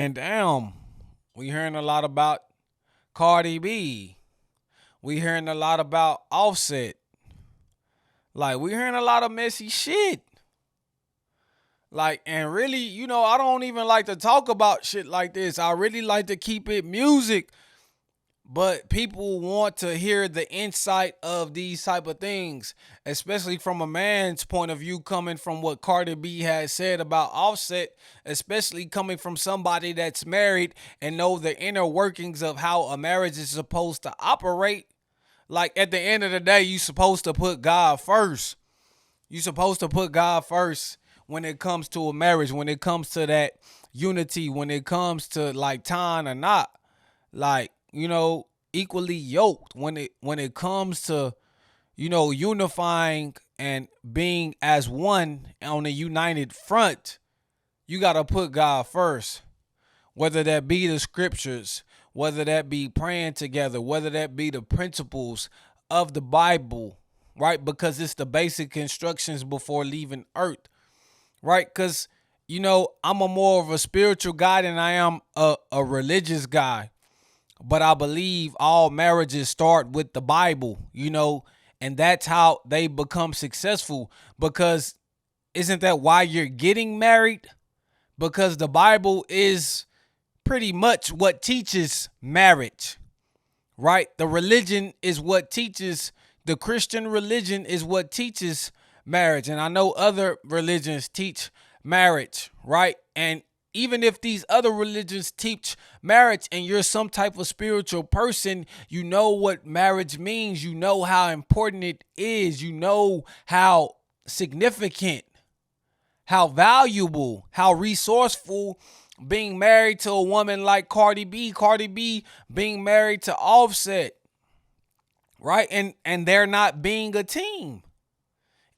And damn, we hearing a lot about Cardi B. We hearing a lot about Offset. Like we hearing a lot of messy shit. Like, and really, I don't even like to talk about shit like this. I really like to keep it music, but people want to hear the insight of these type of things, especially from a man's point of view, coming from what Cardi B has said about Offset, especially coming from somebody that's married and know the inner workings of how a marriage is supposed to operate. Like at the end of the day, you supposed to put God first. You supposed to put God first when it comes to a marriage, when it comes to that unity, when it comes to like tying or not, like, equally yoked when it comes to, unifying and being as one on a united front. You got to put God first, whether that be the scriptures, whether that be praying together, whether that be the principles of the Bible, right? Because it's the basic instructions before leaving earth, right? Because, I'm a more of a spiritual guy than I am a religious guy. But I believe all marriages start with the Bible, and that's how they become successful. Because isn't that why you're getting married? Because the Bible is pretty much what teaches marriage, right? The religion is what teaches, the Christian religion is what teaches marriage. And I know other religions teach marriage, right? And even if these other religions teach marriage and you're some type of spiritual person, you know what marriage means. You know how important it is. You know how significant, how valuable, how resourceful being married to a woman like Cardi B being married to Offset, right? And they're not being a team.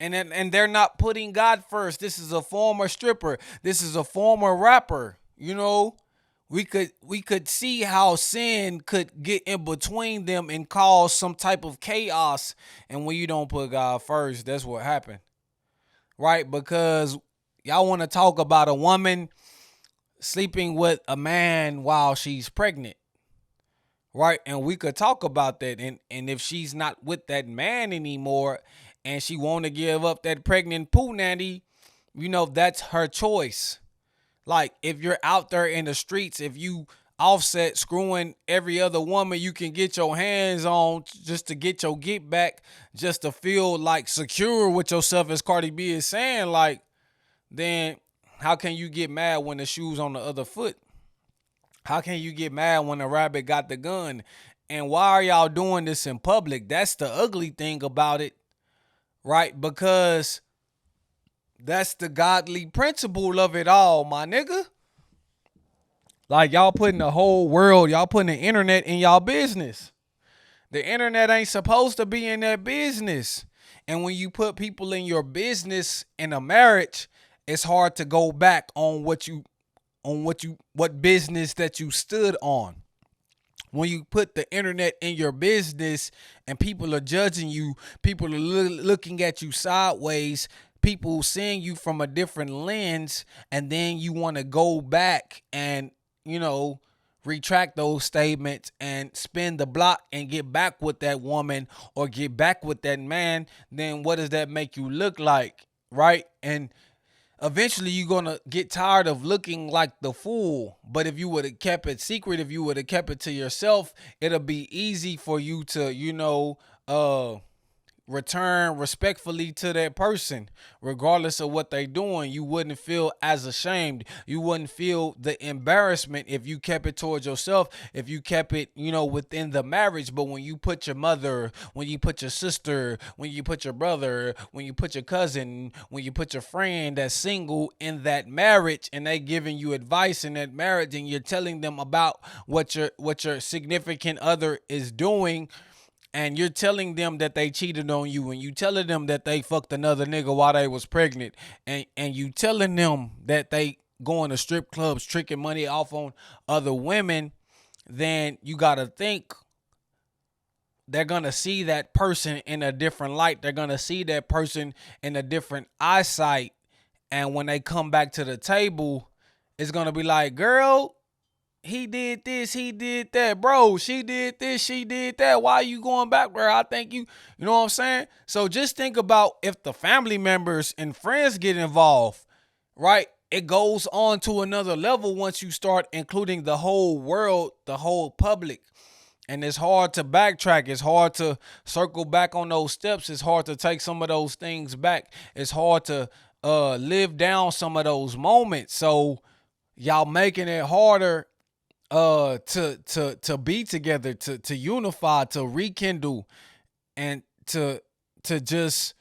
And they're not putting God first. This is a former stripper. This is a former rapper. We could see how sin could get in between them and cause some type of chaos. And when you don't put God first, that's what happened, right? Because y'all want to talk about a woman sleeping with a man while she's pregnant, right? And we could talk about that. And if she's not with that man anymore and she want to give up that pregnant poo nanny, that's her choice. Like if you're out there in the streets, if you Offset screwing every other woman you can get your hands on just to get your get back, just to feel like secure with yourself, as Cardi B is saying, like, then how can you get mad when the shoe's on the other foot? How can you get mad when the rabbit got the gun? And why are y'all doing this in public? That's the ugly thing about it, right? Because that's the godly principle of it all, my nigga. Like y'all putting the whole world, y'all putting the internet in y'all business. The internet ain't supposed to be in that business. And when you put people in your business in a marriage, it's hard to go back on what business that you stood on. When you put the internet in your business and people are judging you, people are looking at you sideways, people seeing you from a different lens, and then you want to go back and, retract those statements and spin the block and get back with that woman or get back with that man, then what does that make you look like, right? And eventually you're going to get tired of looking like the fool. But if you would have kept it secret, if you would have kept it to yourself, it'll be easy for you to, return respectfully to that person, regardless of what they doing. You wouldn't feel as ashamed. You wouldn't feel the embarrassment if you kept it towards yourself, if you kept it, within the marriage. But when you put your mother, when you put your sister, when you put your brother, when you put your cousin, when you put your friend that's single in that marriage, and they giving you advice in that marriage, and you're telling them about what your significant other is doing, and you're telling them that they cheated on you, and you telling them that they fucked another nigga while they was pregnant, and you telling them that they going to strip clubs tricking money off on other women, then you got to think they're going to see that person in a different light. They're going to see that person in a different eyesight. And when they come back to the table, it's going to be like, girl, he did this, he did that. Bro, she did this, she did that. Why are you going back there? I think you know what I'm saying? So just think about if the family members and friends get involved, right? It goes on to another level once you start including the whole world, the whole public. And it's hard to backtrack. It's hard to circle back on those steps. It's hard to take some of those things back. It's hard to live down some of those moments. So y'all making it harder to be together, to unify, to rekindle, and to just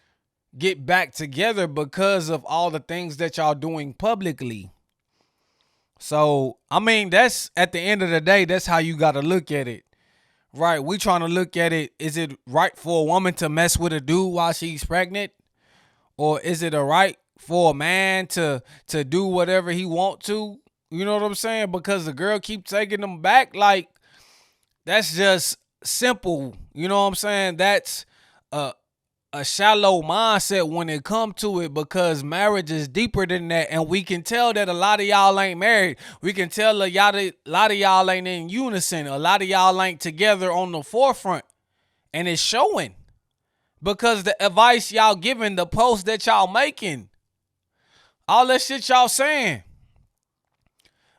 get back together because of all the things that y'all doing publicly. So I mean, that's at the end of the day, that's how you got to look at it. Right, we trying to look at it. Is it right for a woman to mess with a dude while she's pregnant, or is it a right for a man to do whatever he want to? You know what I'm saying? Because the girl keep taking them back. Like that's just simple. You know what I'm saying? That's a a shallow mindset when it come to it, because marriage is deeper than that, and we can tell that a lot of y'all ain't married. We can tell a lot of y'all ain't in unison. A lot of y'all ain't together on the forefront, and it's showing because the advice y'all giving, the posts that y'all making, all that shit y'all saying.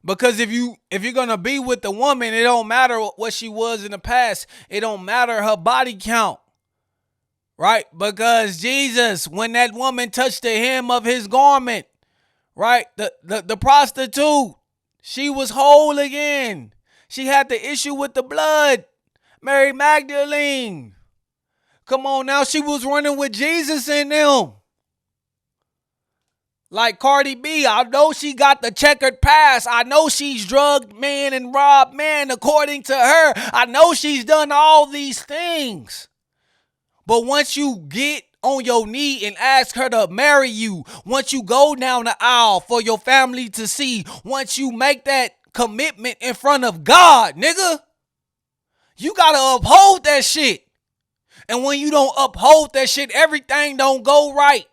Because if you're gonna be with the woman, it don't matter what she was in the past. It don't matter her body count. Right? Because Jesus, when that woman touched the hem of his garment, right? The prostitute, she was whole again. She had the issue with the blood. Mary Magdalene. Come on now, she was running with Jesus in them. Like Cardi B, I know she got the checkered past. I know she's drugged men and robbed men according to her. I know she's done all these things. But once you get on your knee and ask her to marry you, once you go down the aisle for your family to see, once you make that commitment in front of God, nigga, you gotta uphold that shit. And when you don't uphold that shit, everything don't go right.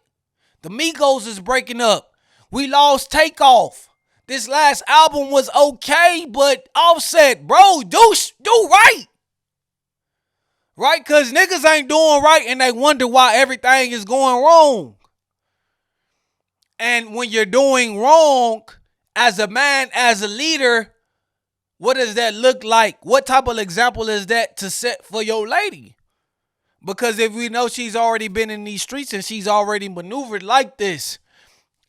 The Migos is breaking up. We lost Takeoff. This last album was okay, but Offset, bro, do right. Right? Because niggas ain't doing right and they wonder why everything is going wrong. And when you're doing wrong, as a man, as a leader, what does that look like? What type of example is that to set for your lady? Because if we know she's already been in these streets and she's already maneuvered like this,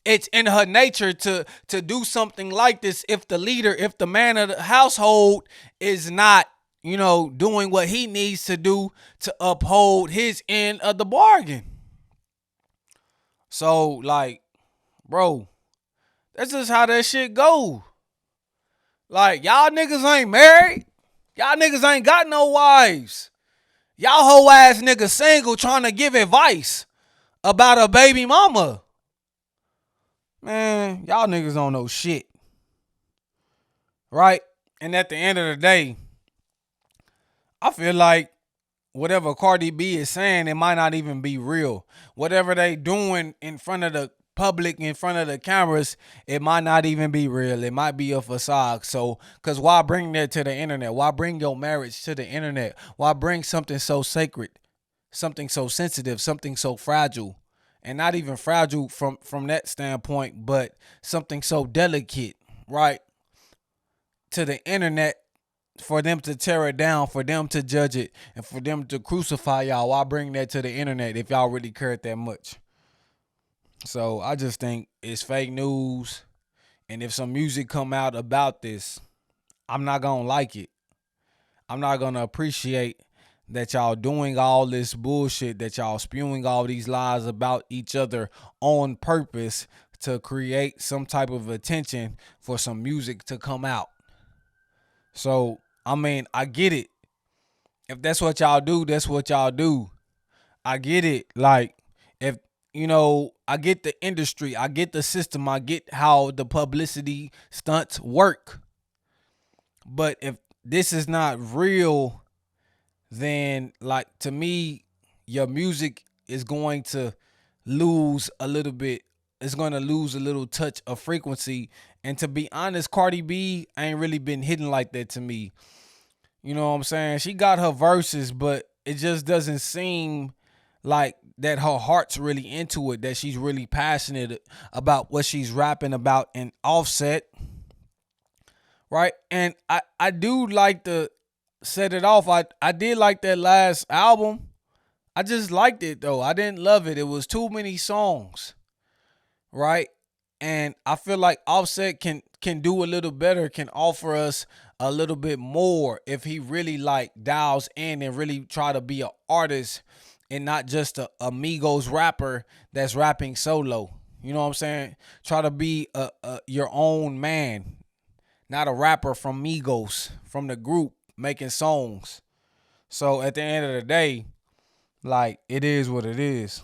it's in her nature to do something like this if the leader, if the man of the household is not, doing what he needs to do to uphold his end of the bargain. So, like, bro, that's just how that shit go. Like, y'all niggas ain't married. Y'all niggas ain't got no wives. Y'all whole ass niggas single trying to give advice about a baby mama. Man, y'all niggas don't know shit. Right? And at the end of the day, I feel like whatever Cardi B is saying, it might not even be real. Whatever they doing in front of the public, in front of the cameras, it might not even be real. It might be a facade. So, because why bring that to the internet? Why bring your marriage to the internet? Why bring something so sacred, something so sensitive, something so fragile? And not even fragile from that standpoint, but something so delicate, right? To the internet, for them to tear it down, for them to judge it, and for them to crucify y'all. Why bring that to the internet if y'all really cared that much? So I just think it's fake news. And if some music come out about this, I'm not gonna like it. I'm not gonna appreciate that y'all doing all this bullshit, that y'all spewing all these lies about each other on purpose to create some type of attention for some music to come out. So, I mean, I get it. If that's what y'all do, that's what y'all do. I get it. Like, if, I get the industry, I get the system, I get how the publicity stunts work. But if this is not real, then, like, to me, your music is going to lose a little bit. It's going to lose a little touch of frequency, And to be honest, Cardi B ain't really been hitting like that to me. You know what I'm saying? She got her verses, but it just doesn't seem like that her heart's really into it, that she's really passionate about what she's rapping about in Offset, right? And I do like to set it off. I did like that last album. I just liked it though. I didn't love it. It was too many songs, right? And I feel like Offset can do a little better, can offer us a little bit more if he really like dials in and really try to be an artist and not just a Migos rapper that's rapping solo. You know what I'm saying? Try to be your own man, not a rapper from Migos, from the group making songs. So at the end of the day, like, it is what it is.